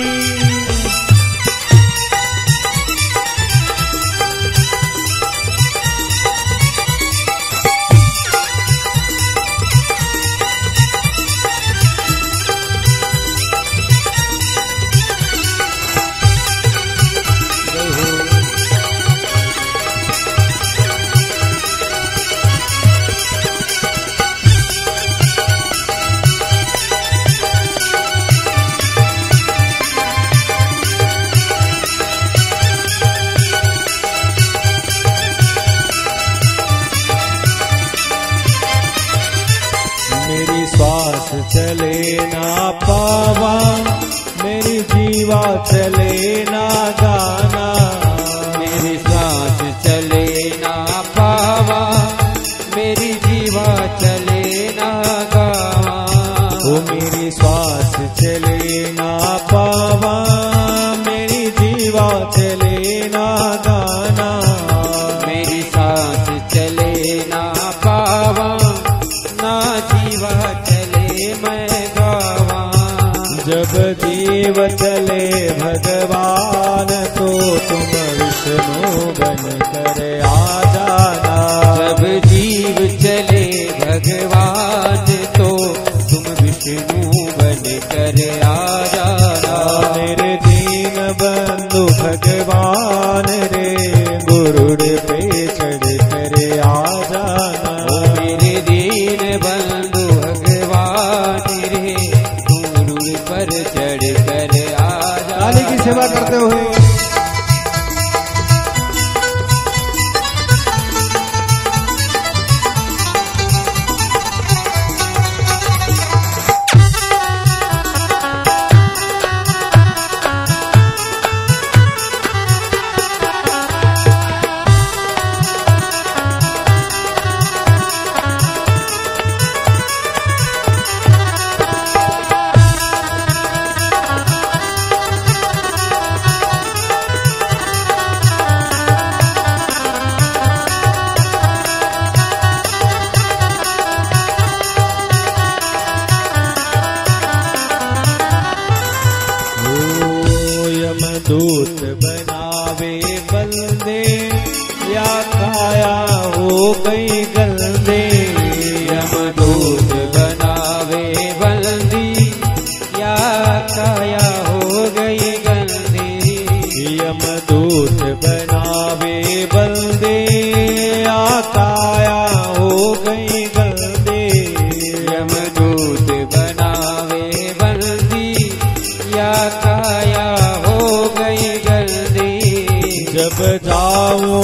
चले ना पावा, मेरी जीवा चले ना गाना। मेरी सांस चले ना पावा, मेरी जीवा चले ना गावा। वो मेरी श्वास चले ना पावा, मेरी जीवा चले ना गाना। मेरी सांस चले ना पावा, ना जीवा चले मैं गावा। जब जीव चले भगवान तो तुम विष्णु बन कर आ जाना। जब जीव चले भगवान तो तुम विष्णु बन कर आ जाना। मेरे दीन बंधु भगवान रे गरुड़ पे चढ़ कर आ जाना। मेरे दीन बंधु भगवान रे गरुड़ पर चढ़ कर आ जाना। काली की सेवा करते हुए दूत बनावे बंदे या काया हो गई गंदे। यमदूत बनावे बंदी या काया हो गई गंदी। यमदूत बनावे बंदे या काया हो गई गंदे। यमदूत बनावे बंदी या काया हो गई गंदी। जब जाऊं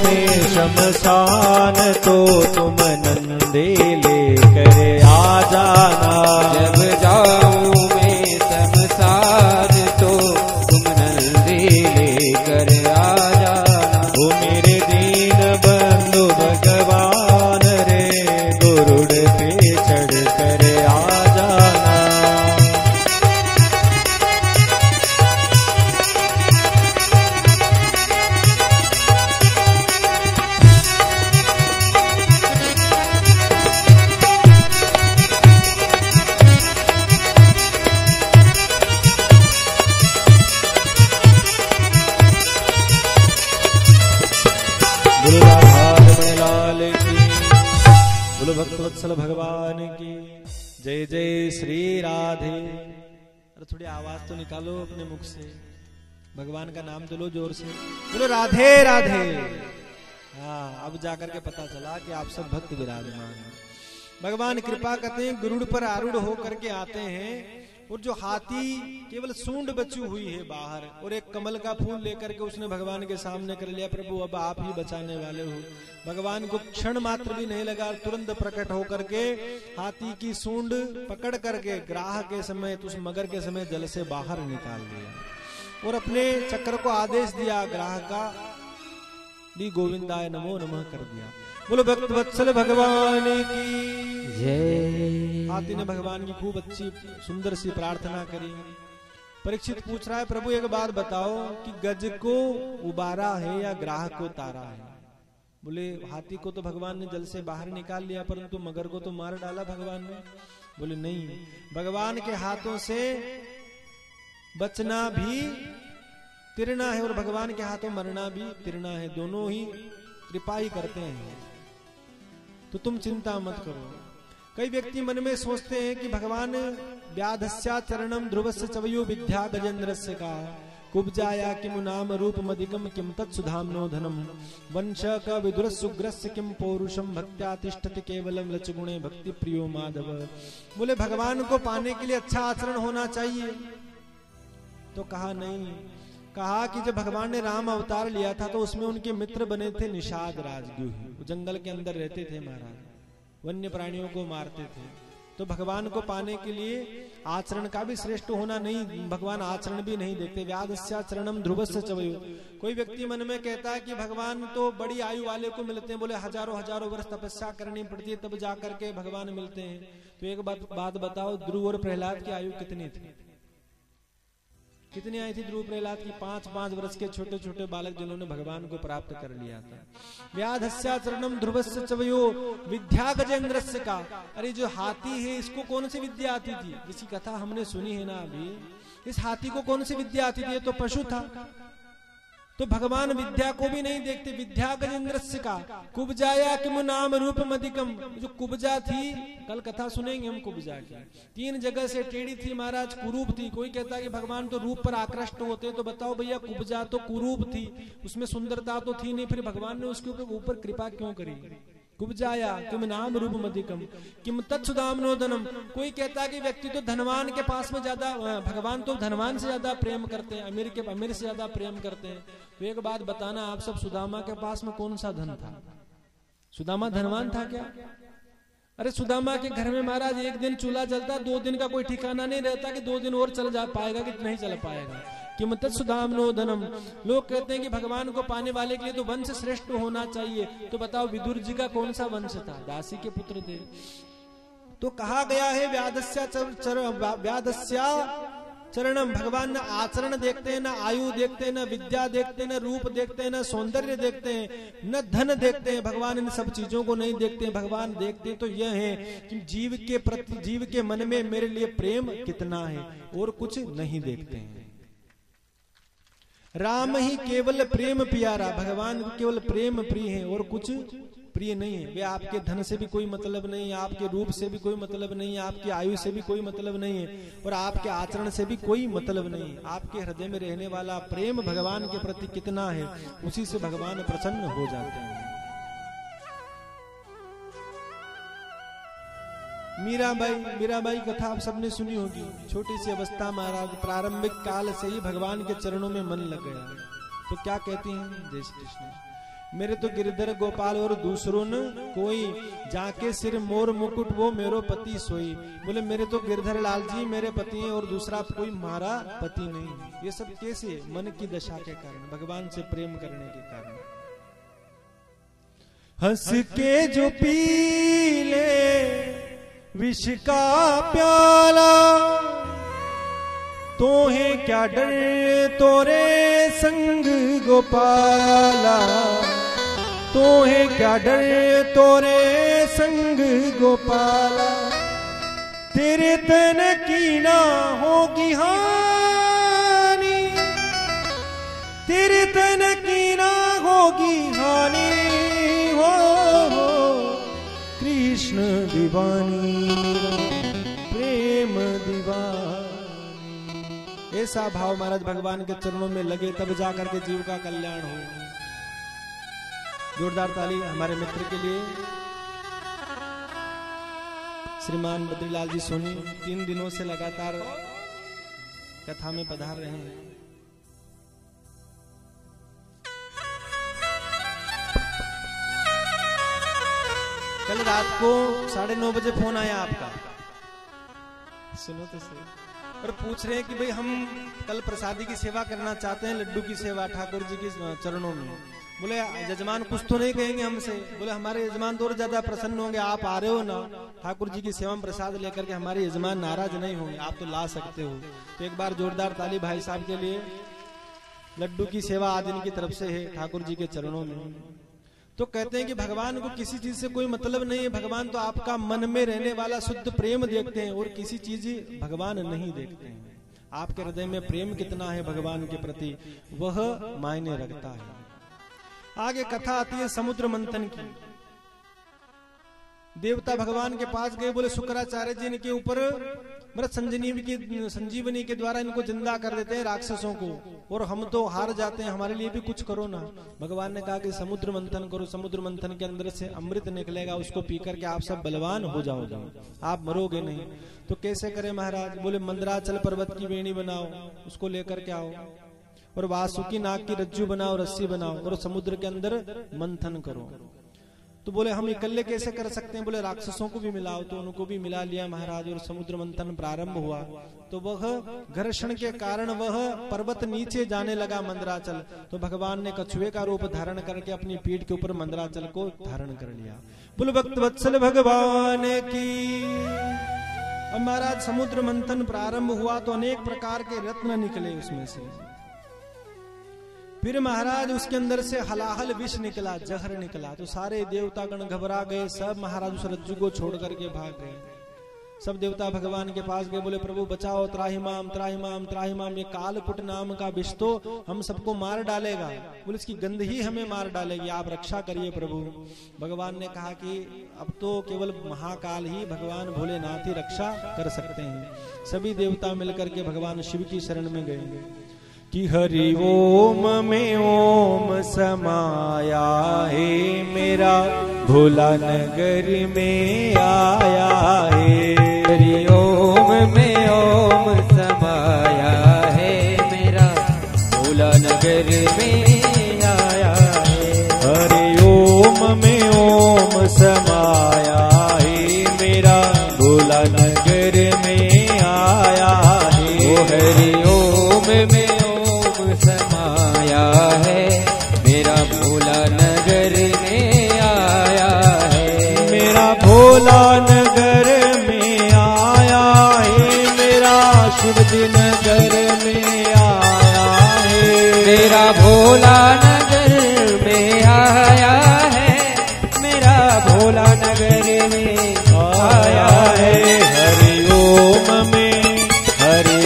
मैं शमशान शमशान तो तुम नंदे लेकर आ जाना। जब जाऊं मैं शमशान तो तुम नंदे लेकर आ जाना। ओ मेरे दीन बंधु भगवान रे गुरुड़ पे चढ़ कर आ जाना। बोलो भक्तवत्सल भगवान की जय जय श्री राधे। अरे थोड़ी आवाज तो निकालो अपने मुख से, भगवान का नाम तो लो जोर से, बोलो राधे राधे। हाँ, अब जाकर के पता चला कि आप सब भक्त विराजमान हैं। भगवान कृपा करते हैं, गरुड़ पर आरूढ़ होकर के आते हैं और जो हाथी केवल सूंड बची हुई है बाहर और एक कमल का फूल लेकर के उसने भगवान के सामने कर लिया, प्रभु अब आप ही बचाने वाले हो। भगवान को क्षण मात्र भी नहीं लगा, तुरंत प्रकट होकर के हाथी की सूंड पकड़ करके ग्राह के समय उस मगर के समय जल से बाहर निकाल लिया और अपने चक्र को आदेश दिया ग्राह का दी गोविंदाय नमो नमः कर दिया। बोलो भक्त वत्सल भगवान की जय। हाथी ने भगवान की खूब अच्छी सुंदर सी प्रार्थना करी। परीक्षित पूछ रहा है, प्रभु एक बात बताओ कि गज को उबारा है या ग्राह को तारा है? बोले हाथी को तो भगवान ने जल से बाहर निकाल लिया, परंतु मगर को तो मार डाला भगवान ने। बोले नहीं, भगवान के हाथों से बचना भी तिरना है और भगवान के हाथों मरना भी तिरना है, दोनों ही कृपा ही करते हैं, तो तुम चिंता मत करो। कई व्यक्ति मन में सोचते हैं कि भगवान व्याधस्या चरणम ध्रुवस्य चवयो विद्या गजेंद्रस्य का कुब्जाया किम नाम रूप मदिकम किम तत्सुधाम्नो धनम वंश क विदुरस्य उग्रस्य किम पौरुषम भक्त्या तिष्ठति केवलम लचगुणे भक्ति प्रियो माधव। बोले भगवान को पाने के लिए अच्छा आचरण होना चाहिए, तो कहा नहीं। कहा कि जब भगवान ने राम अवतार लिया था तो उसमें उनके मित्र बने थे निषाद राजगुह, जंगल के अंदर रहते थे महाराज, वन्य प्राणियों को मारते थे। तो भगवान को पाने के लिए आचरण का भी श्रेष्ठ होना नहीं, भगवान आचरण भी नहीं देखते। व्याधस्याचरणम ध्रुवस्य चवयो। कोई व्यक्ति मन में कहता है कि भगवान तो बड़ी आयु वाले को मिलते हैं, बोले हजारों हजारों वर्ष तपस्या करनी पड़ती है तब जाकर के भगवान मिलते हैं। तो एक बात बताओ, ध्रुव और प्रहलाद की आयु कितनी थी? कितनी आई थी ध्रुव प्रहलाद की? 5-5 वर्ष के छोटे छोटे बालक जिन्होंने भगवान को प्राप्त कर लिया था। व्याधस्याचरणम ध्रुवस्य चवयो विद्या गजेंद्रस्य का। अरे जो हाथी है इसको कौन सी विद्या आती थी? जिसकी कथा हमने सुनी है ना अभी, इस हाथी को कौन सी विद्या आती थी? ये तो पशु था। तो भगवान विद्या को भी नहीं देखते। विद्या गजेंद्रस्य का कुब्जाया किम नाम रूप मदिकम। जो कुब्जा थी, कल कथा सुनेंगे हम कुब्जा की, 3 जगह से टेढ़ी थी महाराज, कुरूप थी। कोई कहता है कि भगवान तो रूप पर आकृष्ट होते, तो बताओ भैया कुब्जा तो कुरूप थी, उसमें सुंदरता तो थी नहीं, फिर भगवान ने उसके ऊपर कृपा क्यों करी? कुब्जाया किम नाम रूप मदिकम किम तत्सुधाम्नो धनम। कोई कहता है कि व्यक्ति तो धनवान के पास में ज्यादा, भगवान तो धनवान से ज्यादा प्रेम करते हैं, अमीर से ज्यादा प्रेम करते हैं। तो एक बात बताना, आप सब सुदामा के पास में कौन सा धन था? सुदामा धनवान था क्या? अरे सुदामा के घर में महाराज एक दिन चूल्हा जलता, 2 दिन का कोई ठिकाना नहीं रहता कि 2 दिन और चल जा पाएगा कि नहीं चल पाएगा। किम तत्सुधाम्नो धनम। लोग कहते हैं कि भगवान को पाने वाले के लिए तो वंश श्रेष्ठ होना चाहिए। तो बताओ विदुर जी का कौन सा वंश था? दासी के पुत्र थे। तो कहा गया है व्याधस्या चरणम। भगवान न आचरण देखते हैं, न आयु देखते हैं, न विद्या देखते हैं, न रूप देखते हैं, न सौंदर्य देखते हैं, न धन देखते हैं। भगवान इन सब चीजों को नहीं देखते हैं। भगवान देखते हैं तो यह है कि जीव के प्रति, जीव के मन में मेरे लिए प्रेम कितना है, और कुछ नहीं देखते हैं। राम ही केवल प्रेम प्यारा, भगवान केवल प्रेम प्रिय है और कुछ प्रिय नहीं है। वे आपके धन से भी कोई मतलब नहीं है, आपके रूप से भी कोई मतलब नहीं है, आपकी आयु से भी कोई मतलब नहीं है, और आपके आचरण से भी कोई मतलब नहीं है। आपके हृदय में रहने वाला प्रेम भगवान के प्रति कितना है, उसी से भगवान प्रसन्न हो जाते हैं। मीराबाई कथा आप सबने सुनी होगी। छोटी सी अवस्था महाराज, प्रारंभिक काल से ही भगवान के चरणों में मन लग गया। तो क्या कहती हैं? जय श्री कृष्ण। मेरे तो गिरधर गोपाल और दूसरों न कोई, जाके सिर मोर मुकुट वो मेरो पति सोई। बोले मेरे तो गिरधर लाल जी मेरे पति हैं और दूसरा कोई मारा पति नहीं। ये सब कैसे? मन की दशा के कारण, भगवान से प्रेम करने के कारण। हंस के जो पी ले विष का प्याला, तोहे क्या डर तोरे संग गोपाला, तोहे क्या डर तोरे संग गोपाला, तेरे तन की ना होगी हानि, तेरे तन की ना होगी हानि, हो कृष्ण दीवानी प्रेम दीवानी। ऐसा भाव महाराज भगवान के चरणों में लगे तब जाकर के जीव का कल्याण हो। जोरदार ताली हमारे मित्र के लिए। श्रीमान बद्रीलाल जी सोनी 3 दिनों से लगातार कथा में पधार रहे हैं। कल रात को 9:30 बजे फोन आया आपका, सुनो तो सही, और पूछ रहे हैं कि भाई हम कल प्रसादी की सेवा करना चाहते हैं, लड्डू की सेवा ठाकुर जी के चरणों में। बोले यजमान कुछ तो नहीं कहेंगे हमसे? बोले हमारे यजमान तो और ज्यादा प्रसन्न होंगे, आप आ रहे हो ना ठाकुर जी की सेवा में प्रसाद लेकर के, हमारे यजमान नाराज नहीं होंगे, आप तो ला सकते हो। तो एक बार जोरदार ताली भाई साहब के लिए। लड्डू की सेवा आज इनकी तरफ से है ठाकुर जी के चरणों में। तो कहते हैं कि भगवान को किसी चीज से कोई मतलब नहीं है, भगवान तो आपका मन में रहने वाला शुद्ध प्रेम देखते हैं और किसी चीज भगवान नहीं देखते हैं। आपके हृदय में प्रेम कितना है भगवान के प्रति, वह मायने रखता है। आगे कथा आती है समुद्र मंथन की। देवता भगवान के पास गए, बोले शुक्राचार्य जी इनके ऊपर मृत संजीवनी के द्वारा इनको जिंदा कर देते हैं राक्षसों को, और हम तो हार जाते हैं, हमारे लिए भी कुछ करो ना। भगवान ने कहा कि समुद्र मंथन करो, समुद्र मंथन के अंदर से अमृत निकलेगा, उसको पी करके आप सब बलवान हो जाओगे, आप मरोगे नहीं। तो कैसे करें महाराज? बोले मंदराचल पर्वत की वेणी बनाओ, उसको लेकर के आओ, और वासुकी नाग की रज्जू बनाओ, रस्सी बनाओ, और समुद्र के अंदर मंथन करो। तो बोले हम इकल्ले कैसे कर सकते हैं? बोले राक्षसों को भी मिलाओ। तो उनको भी मिला लिया महाराज, और समुद्र मंथन प्रारंभ हुआ। तो वह घर्षण के कारण वह पर्वत नीचे जाने लगा मंदराचल। तो भगवान ने कछुए का रूप धारण करके अपनी पीठ के ऊपर मंदराचल को धारण कर लिया। बोले भक्त वत्सल भगवान की। अब महाराज समुद्र मंथन प्रारंभ हुआ तो अनेक प्रकार के रत्न निकले उसमें से। फिर महाराज उसके अंदर से हलाहल विष निकला, जहर निकला। तो सारे देवतागण घबरा गए, सब महाराज उस रज्जू को छोड़ करके भाग गए। सब देवता भगवान के पास गए, बोले प्रभु बचाओ, त्राहिमाम त्राहिमाम त्राहिमाम, ये कालपुट नाम का विष तो हम सबको मार डालेगा, बोले इसकी गंध ही हमें मार डालेगी, आप रक्षा करिए प्रभु। भगवान ने कहा कि अब तो केवल महाकाल ही भगवान भोलेनाथ ही रक्षा कर सकते हैं। सभी देवता मिलकर के भगवान शिव की शरण में गए कि हरि ओम में ओम समाया है, मेरा भोला नगर में आया है। हरि ओम में ओम समाया है, मेरा भोला नगर में आया है। हरि ओम में ओम समाया है, मेरा भोला नगर में आया है। ओ हरि ओम में समाया है, मेरा भोला नगर में आया है। मेरा भोला नगर में आया है, मेरा शिवजी नगर में आया है। मेरा भोला नगर में आया है, मेरा भोला नगर में आया है। हरि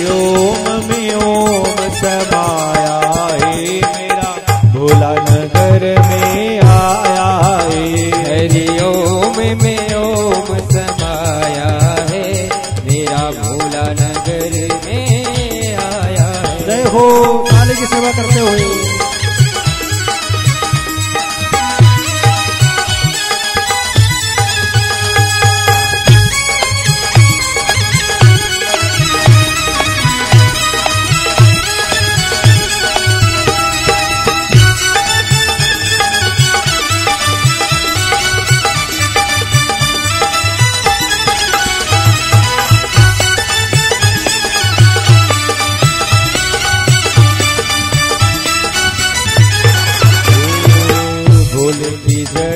ओम में ओम समाया है, मेरा भोला नगर में आया है। हरि ओम में ओम समाया है, मेरा भोला नगर में आया है। जय हो काली की सेवा करते हुए।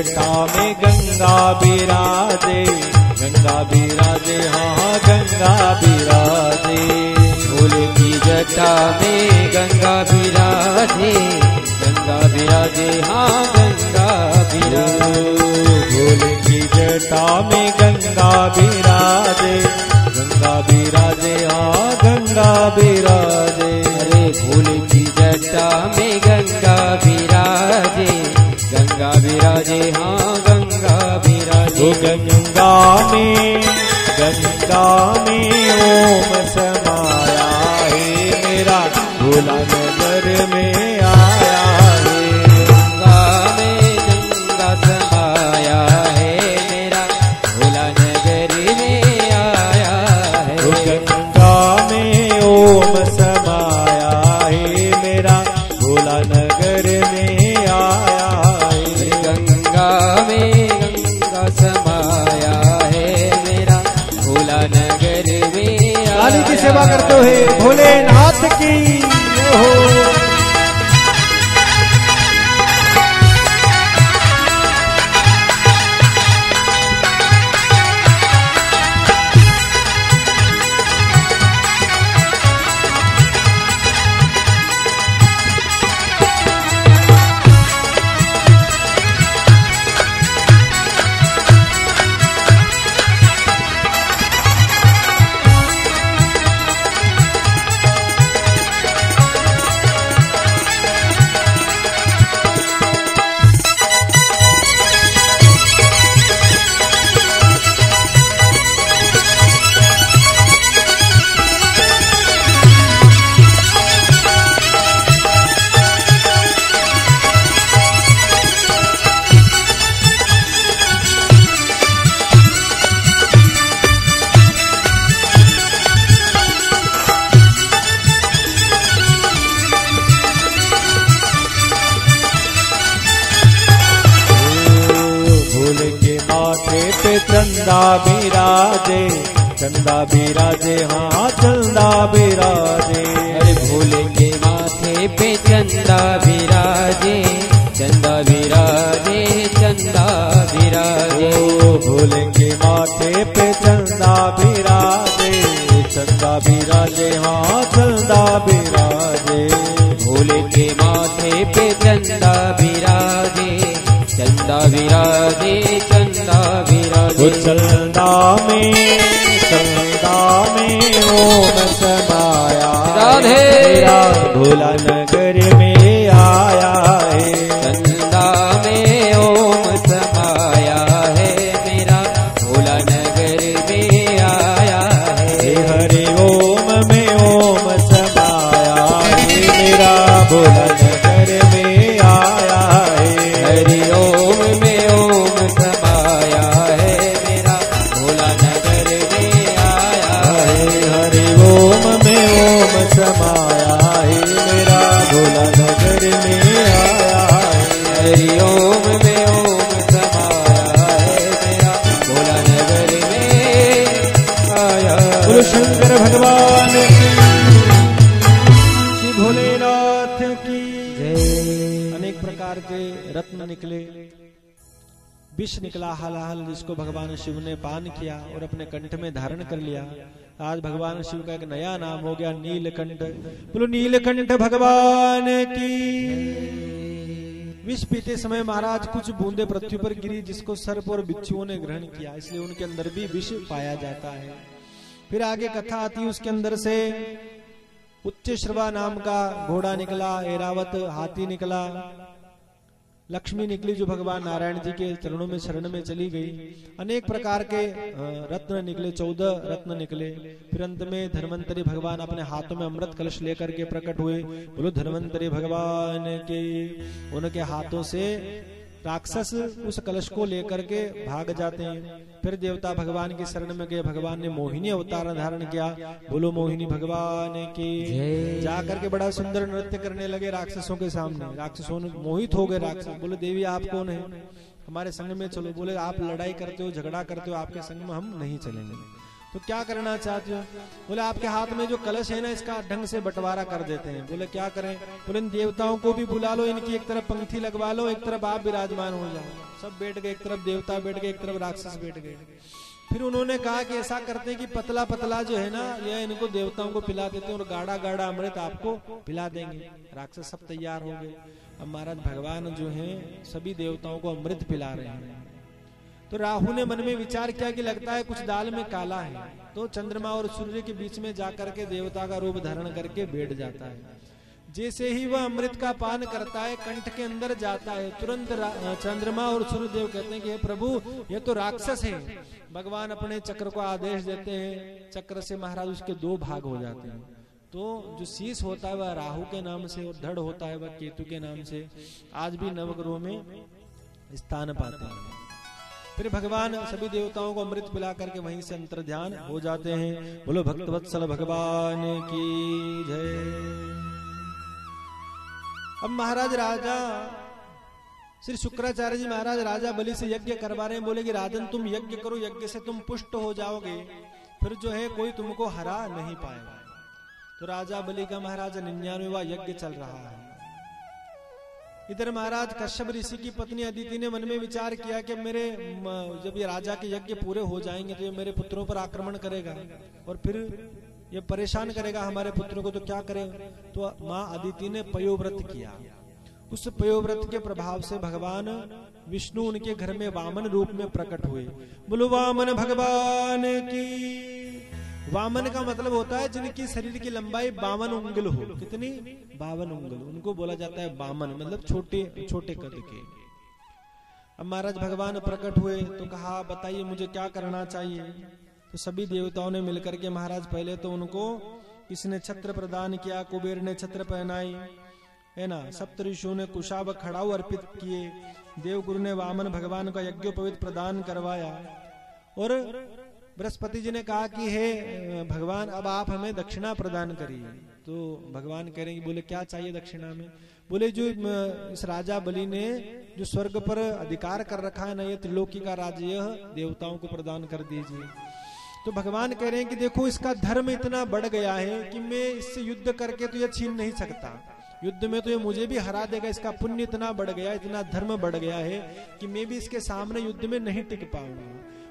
जटा में गंगा बिराजे, गंगा बिराजे, हाँ गंगा बिराजे। फूल की जटा में गंगा बिराजे, गंगा बिराजे, हाँ गंगा बिराजे। फूल की जटा में गंगा बिराजे, गंगा बिराजे, हाँ गंगा बिराजे। अरे फूल की जटा में गंगा बिराजे, गंगा बिराजे, हाँ गंगा बिराजे। गंगा में ओम समाया है मेरा भोला नगर में आया है। गंगा में गंगा समाया है मेरा भोला नगर में आया है। गंगा में ओम समाया है मेरा भोला नगर में आया है। गंगा में गंगा समाया है मेरा भोला नगर में आया। काली की सेवा करते हुए भोलेनाथ की जय हो। चंदा बिराजे, चंदा बिराजे, हाँ चंदा बिराजे। अरे भोले के माथे पे चंदा बिराजे, चंदा बिराजे, चंदा बिराजे। भोले के माथे पे चंदा बिराजे, चंदा बिराजे, हाँ चंदा बिराजे। भोले के माथे पे चंदा बिराजे, चंदा बिराजे, चंदा बिराजे। चंदा में ओम समाया राधे मेरा भोला नगर में आया है। चंदा में ओम समाया है मेरा भोला नगर में आया है। हरि ओम में ओम समाया है मेरा भोला नगर में आया है। हरि ओम में ओम समाया है मेरा भोला नगर में आया है। हरि ओम में ओम समाया है मेरा भोला नगर में आया है। हरि ओम में ओम समाया है मेरा भोला नगर में आया। बोलो शंकर भगवान की, श्री भोलेनाथ की जय। अनेक प्रकार के रत्न निकले, विष निकला हलाहल, जिसको भगवान शिव ने पान किया और अपने कंठ में धारण कर लिया। आज भगवान शिव का एक नया नाम हो गया नीलकंठ। बोलो नीलकंठ भगवान की। विष पीते समय महाराज कुछ बूंदे पृथ्वी पर गिरी, जिसको सर्प और बिच्छुओं ने ग्रहण किया, इसलिए उनके अंदर भी विष पाया जाता है। फिर आगे कथा आती है, उसके अंदर से उच्च श्रवा नाम का घोड़ा निकला, ऐरावत हाथी निकला, लक्ष्मी निकली जो भगवान नारायण जी के चरणों में शरण में चली गई। अनेक प्रकार के रत्न निकले, 14 रत्न निकले। फिर अंत में धन्वंतरी भगवान अपने हाथों में अमृत कलश लेकर के प्रकट हुए। बोलो धन्वंतरी भगवान के। उनके हाथों से राक्षस उस कलश को लेकर के भाग जाते हैं। फिर देवता भगवान की शरण में गए, भगवान ने मोहिनी अवतार धारण किया। बोलो मोहिनी भगवान की। जाकर के बड़ा सुंदर नृत्य करने लगे राक्षसों के सामने। राक्षसों ने मोहित हो गए राक्षस। बोले देवी आप कौन है, हमारे संग में चलो। बोले आप लड़ाई करते हो, झगड़ा करते हो, आपके संग में हम नहीं चलेंगे। तो क्या करना चाहते हो? बोले आपके हाथ में जो कलश है ना, इसका ढंग से बंटवारा कर देते हैं। बोले क्या करें? बोले इन देवताओं को भी बुला लो, इनकी एक तरफ पंक्ति लगवा लो, एक तरफ आप विराजमान हो जाओ। सब बैठ गए, एक तरफ देवता बैठ गए, एक तरफ राक्षस बैठ गए। फिर उन्होंने कहा कि ऐसा करते हैं कि पतला पतला जो है ना, यह इनको देवताओं को पिला देते हैं और गाढ़ा गाढ़ा अमृत आपको पिला देंगे। राक्षस सब तैयार हो गए। अब महाराज भगवान जो हैं सभी देवताओं को अमृत पिला रहे हैं। तो राहु ने मन में विचार किया कि लगता है कुछ दाल में काला है, तो चंद्रमा और सूर्य के बीच में जाकर के देवता का रूप धारण करके बैठ जाता है। जैसे ही वह अमृत का पान करता है, कंठ के अंदर जाता है, तुरंत चंद्रमा और सूर्यदेव कहते हैं कि हे प्रभु, ये तो राक्षस है। भगवान अपने चक्र को आदेश देते हैं, चक्र से महाराज उसके 2 भाग हो जाते हैं। तो जो शीश होता है वह राहु के नाम से और धड़ होता है वह केतु के नाम से आज भी नवग्रहों में स्थान पाते हैं। फिर भगवान सभी देवताओं को अमृत पिला करके वहीं से अंतर्ध्यान हो जाते हैं। बोलो भक्तवत्सल भगवान की जय। अब महाराज राजा श्री शुक्राचार्य जी महाराज राजा बलि से यज्ञ करवा रहे हैं। बोले कि राजन तुम यज्ञ करो, यज्ञ से तुम पुष्ट हो जाओगे, फिर जो है कोई तुमको हरा नहीं पाएगा। तो राजा बलि का महाराज 99वां यज्ञ चल रहा है। इधर महाराज कश्यप ऋषि की पत्नी अदिति ने मन में विचार किया कि मेरे जब ये राजा के यज्ञ पूरे हो जाएंगे तो ये मेरे पुत्रों पर आक्रमण करेगा और फिर ये परेशान करेगा हमारे पुत्रों को, तो क्या करें। तो माँ अदिति ने पयोव्रत किया। उस पयोव्रत के प्रभाव से भगवान विष्णु उनके घर में वामन रूप में प्रकट हुए। बोलो वामन भगवान की। वामन का मतलब होता है जिनकी शरीर की लंबाई 52 उंगल हो। कितनी? 52 उंगल। उनको बोला जाता है वामन, मतलब छोटे छोटे कद के। अब महाराज भगवान प्रकट हुए तो कहा बताइए मुझे क्या करना चाहिए। तो सभी देवताओं ने मिलकर के महाराज पहले तो उनको किसने छत्र प्रदान किया, कुबेर ने छत्र पहनाई है ना, सप्तऋषियों ने कुशाभ खड़ाऊ अर्पित किए, देवगुरु ने वामन भगवान का यज्ञोपवीत प्रदान करवाया और बृहस्पति जी ने कहा कि हे भगवान अब आप हमें दक्षिणा प्रदान करिए। तो भगवान कह रहे हैं बोले क्या चाहिए दक्षिणा में। बोले जो इस राजा बलि ने जो स्वर्ग पर अधिकार कर रखा है ना, ये त्रिलोकी का राज्य यह देवताओं को प्रदान कर दीजिए। तो भगवान कह रहे हैं कि देखो इसका धर्म इतना बढ़ गया है कि मैं इससे युद्ध करके तो यह छीन नहीं सकता, युद्ध में तो ये मुझे भी हरा देगा। इसका पुण्य इतना बढ़ गया, इतना धर्म बढ़ गया है कि मैं भी इसके सामने युद्ध में नहीं टिक पाऊंगा,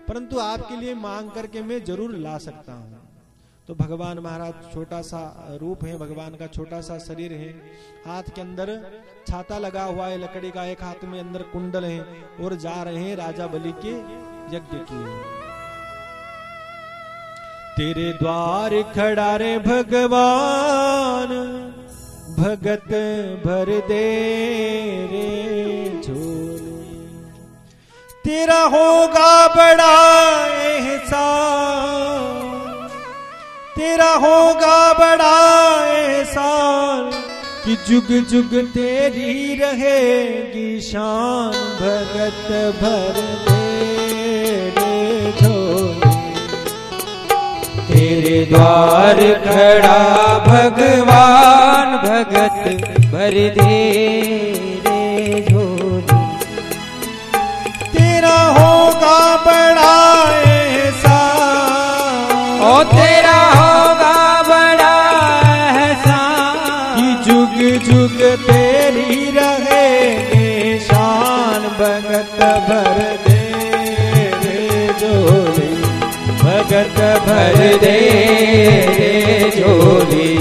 परंतु आपके लिए मांग करके मैं जरूर ला सकता हूँ। तो भगवान महाराज छोटा सा रूप है, भगवान का छोटा सा शरीर है, हाथ के अंदर छाता लगा हुआ है लकड़ी का, एक हाथ में अंदर कुंडल है और जा रहे हैं राजा बलि के यज्ञ की। तेरे द्वार खड़ा रे भगवान, भगत भर दे रे झोली, तेरा होगा बड़ा एहसान, तेरा होगा बड़ा एहसान कि जुग जुग तेरी रहेगी शान, भगत भर दे रे झोली। तेरे द्वार खड़ा भगवान, भगत भर दे रे झोली, तेरा होगा बड़ा एहसान, ओ तेरा होगा बड़ा एहसान कि जुग जुग तेरी रहेगी शान, भगत भर दे रे झोली, भगत भर दे रे झोली।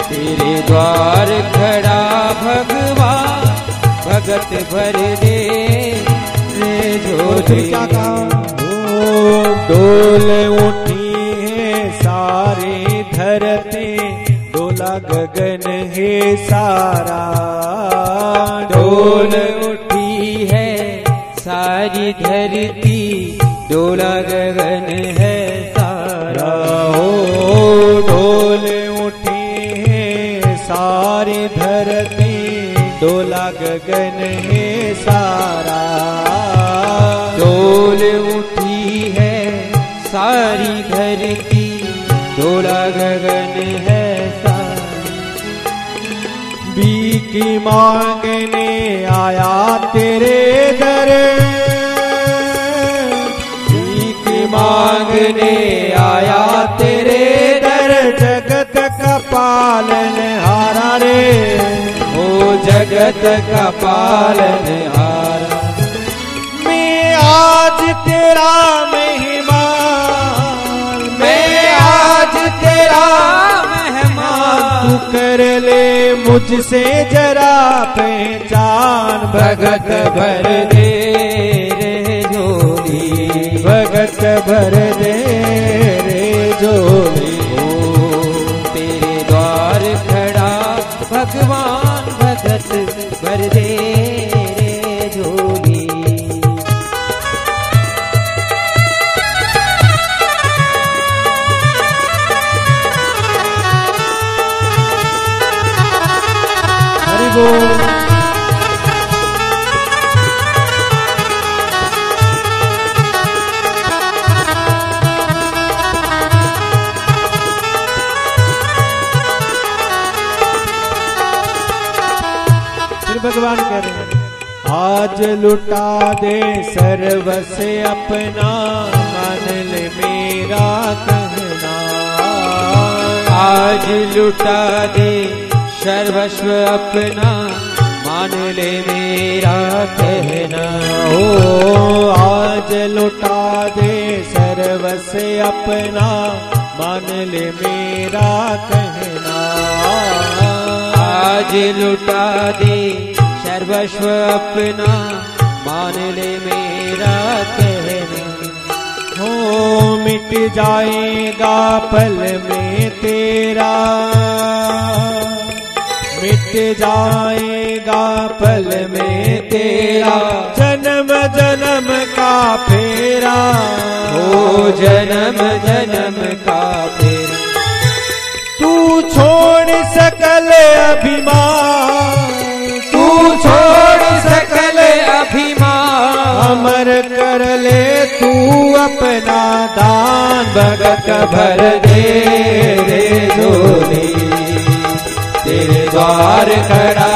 तेरे द्वार खड़ा भगवान, भगत भर दे रे झोली। क्या कहा? डोल उठी है सारी धरती, डोला गगन है सारा, डोल उठी है सारी धरती, डोला गगन है सारा। हो डोल उठी है सारी धरती, डोला गगन है सारा, डोल उठी है सारी धरती, डोला गगन है सारा। भीख मांगने आया तेरे दर, मांगने आया तेरे दर, जगत का पालन हारा रे, ओ जगत का पालन हारा। तेरा मेहमान, मैं आज तेरा मेहमान, तू कर ले मुझसे जरा पहचान। भगत भर दे रे झोली, भगत भर दे रे झोली। तेरे द्वार खड़ा भगवान, भगत भर दे रे झोली। हरि बोल। भगवान कह रहे हैं आज लुटा दे सर्वस्व अपना, मान ले मेरा कहना। आज लुटा दे सर्वस्व अपना, मान ले मेरा कहना। ओ आज लुटा दे सर्वस्व अपना, मान ले मेरा कहना। आज लुटा दे सर्वस्व अपना, मान ले मेरा कहना। हो मिट जाएगा पल में तेरा, मिट जाएगा पल में तेरा जन्म जन्म का फेरा। ओ जन्म जन्म का फेरा। तू छोड़ सकल अभिमान, तू छोड़ सकल अभिमान, अमर कर ले तू अपना दान। भगत भर दे रे झोली, तेरे द्वार खड़ा